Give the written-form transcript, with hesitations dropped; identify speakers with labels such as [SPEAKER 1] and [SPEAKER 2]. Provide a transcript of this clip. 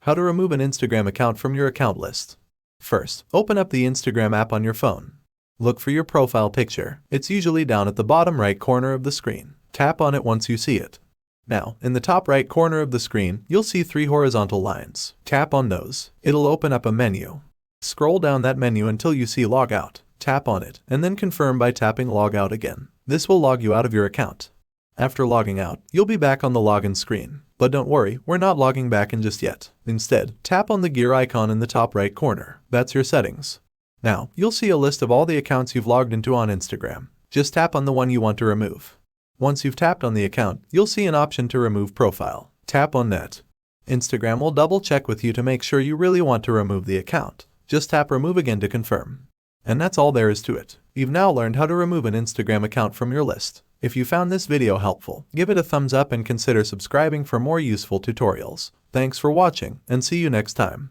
[SPEAKER 1] How to remove an Instagram account from your account list. First, open up the Instagram app on your phone. Look for your profile picture. It's usually down at the bottom right corner of the screen. Tap on it once you see it. Now, in the top right corner of the screen, you'll see 3 horizontal lines. Tap on those. It'll open up a menu. Scroll down that menu until you see Log Out. Tap on it, and then confirm by tapping Log Out again. This will log you out of your account. After logging out, you'll be back on the login screen. But don't worry, we're not logging back in just yet. Instead, tap on the gear icon in the top right corner. That's your settings. Now, you'll see a list of all the accounts you've logged into on Instagram. Just tap on the one you want to remove. Once you've tapped on the account, you'll see an option to remove profile. Tap on that. Instagram will double check with you to make sure you really want to remove the account. Just tap remove again to confirm. And that's all there is to it. You've now learned how to remove an Instagram account from your list. If you found this video helpful, give it a thumbs up and consider subscribing for more useful tutorials. Thanks for watching, and see you next time.